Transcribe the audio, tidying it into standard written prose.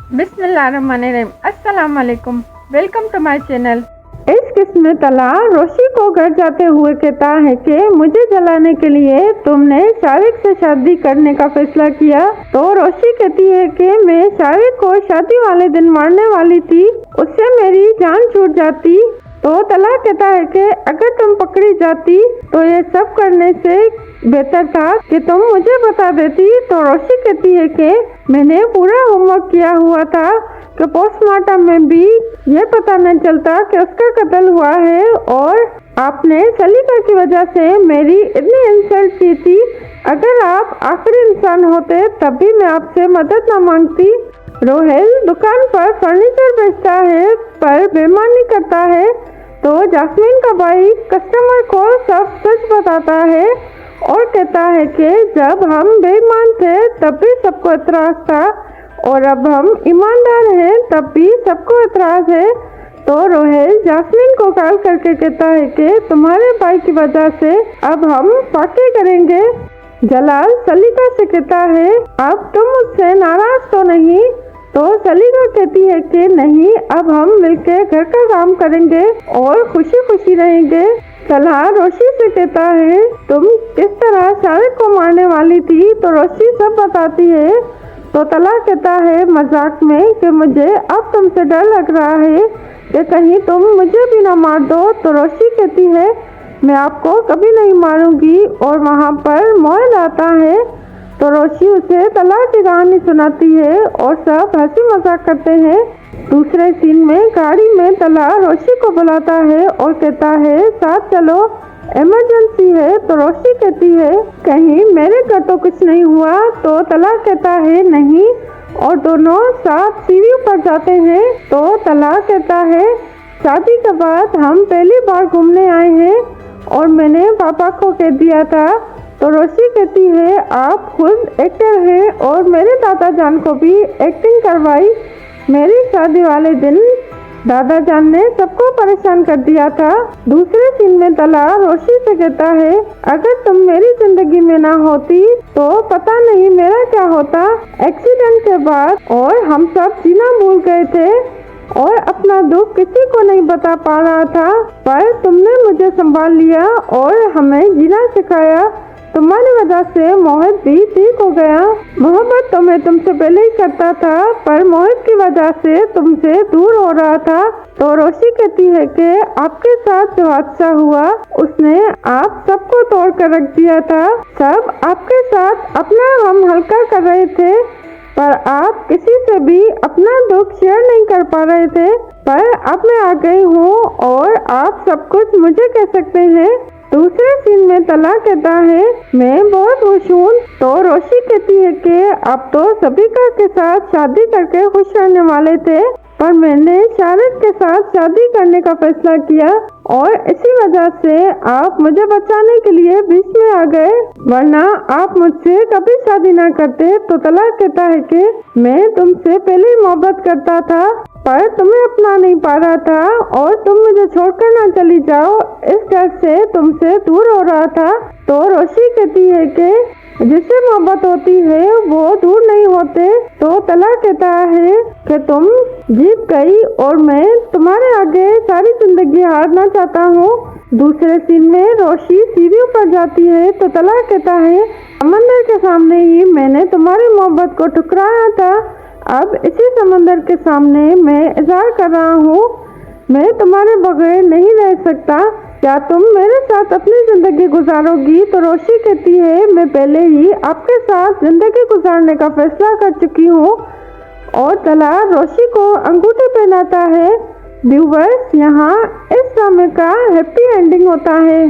बिस्मिल्लाहिर्रहमानिर्रहीम। अस्सलाम वालेकुम, वेलकम टू माय चैनल। इस किस्म में तला रोशी को घर जाते हुए कहता है कि मुझे जलाने के लिए तुमने शारिक से शादी करने का फैसला किया। तो रोशी कहती है कि मैं शारिक को शादी वाले दिन मारने वाली थी, उससे मेरी जान छूट जाती। तो तला कहता है कि अगर तुम पकड़ी जाती तो ये सब करने से बेहतर था कि तुम मुझे बता देती। तो रोशी कहती है कि मैंने पूरा होमवर्क किया हुआ था कि पोस्टमार्टम में भी ये पता न चलता कि उसका कत्ल हुआ है, और आपने सलीका की वजह से मेरी इतनी इंसल्ट की थी। अगर आप आखिरी इंसान होते तब भी मैं आपसे मदद न मांगती। रोहेल दुकान पर फर्नीचर बेचता है पर बेईमानी करता है। तो जास्मीन का भाई कस्टमर को सब सच बताता है और कहता है कि जब हम बेईमान थे तब भी सबको एतराज था, और अब हम ईमानदार हैं तब भी सबको एतराज है। तो रोहेल जास्मीन को कॉल करके कहता है कि तुम्हारे भाई की वजह से अब हम पार्टी करेंगे। जलाल सलीका से कहता है अब तुम मुझसे नाराज तो नहीं? तो सलीका कहती है कि नहीं, अब हम मिलकर घर का काम करेंगे और खुशी खुशी रहेंगे। तला रोशी से कहता है तुम किस तरह शारिक को मारने वाली थी? तो रोशी सब बताती है। तो तला कहता है मजाक में कि मुझे अब तुमसे डर लग रहा है कि कहीं तुम मुझे भी ना मार दो। तो रोशी कहती है मैं आपको कभी नहीं मारूंगी, और वहाँ पर मोहन आता है। तो रोशी उसे तला की कहानी सुनाती है और सब हंसी मजाक करते हैं। दूसरे सीन में गाड़ी में तला रोशी को बुलाता है और कहता है साथ चलो, इमरजेंसी है। तो रोशी कहती है कहीं मेरे घर तो कुछ नहीं हुआ? तो तला कहता है नहीं, और दोनों साथ सीढ़ियों पर जाते हैं। तो तला कहता है शादी के बाद हम पहली बार घूमने आए हैं और मैंने पापा को कह दिया था। तो रोशी कहती है आप खुद एक्टर हैं और मेरे दादा जान को भी एक्टिंग करवाई। मेरी शादी वाले दिन दादा जान ने सबको परेशान कर दिया था। दूसरे सीन में तला रोशी से कहता है अगर तुम मेरी जिंदगी में ना होती तो पता नहीं मेरा क्या होता। एक्सीडेंट के बाद और हम सब जीना भूल गए थे और अपना दुख किसी को नहीं बता पा रहा था, पर तुमने मुझे संभाल लिया और हमें जीना सिखाया। तुम्हारी वजह से मोहित भी ठीक हो गया। मोहब्बत तो मैं तुमसे पहले ही करता था, पर मोहित की वजह से तुमसे दूर हो रहा था। तो रोशी कहती है कि आपके साथ जो हादसा हुआ उसने आप सबको तोड़ कर रख दिया था। सब आपके साथ अपना गम हल्का कर रहे थे, पर आप किसी से भी अपना दुख शेयर नहीं कर पा रहे थे। पर अब मैं आ गई हूँ और आप सब कुछ मुझे कह सकते हैं। दूसरे सीन में तला कहता है मैं बहुत खुश हूँ। तो रोशी कहती है कि आप तो सबिका के साथ शादी करके खुश रहने वाले थे, पर मैंने शारिक के साथ शादी करने का फैसला किया और इसी वजह से आप मुझे बचाने के लिए बीच में आ गए, वरना आप मुझसे कभी शादी ना करते। तो तला कहता है कि मैं तुमसे पहले ही मोहब्बत करता था, पर तुम्हें अपना नहीं पा रहा था और तुम मुझे छोड़कर ना चली जाओ, इस डर से तुमसे दूर हो रहा था। तो रोशी कहती है कि जिससे मोहब्बत होती है वो दूर नहीं होते। तो तला कहता है कि तुम जीत गई और मैं तुम्हारे आगे सारी जिंदगी हारना चाहता हूँ। दूसरे सीन में रोशी सीढ़ियों पर जाती है। तो तला कहता है समंदर के सामने ही मैंने तुम्हारी मोहब्बत को ठुकराया था, अब इसी समंदर के सामने मैं इज़हार कर रहा हूँ मैं तुम्हारे बगैर नहीं रह सकता, क्या तुम मेरे साथ अपनी जिंदगी गुजारोगी? तो रोशी कहती है मैं पहले ही आपके साथ जिंदगी गुजारने का फैसला कर चुकी हूँ। और तला रोशी को अंगूठी पहनाता है। व्यूवर्स, यहाँ इस ड्रामे का हैप्पी एंडिंग होता है।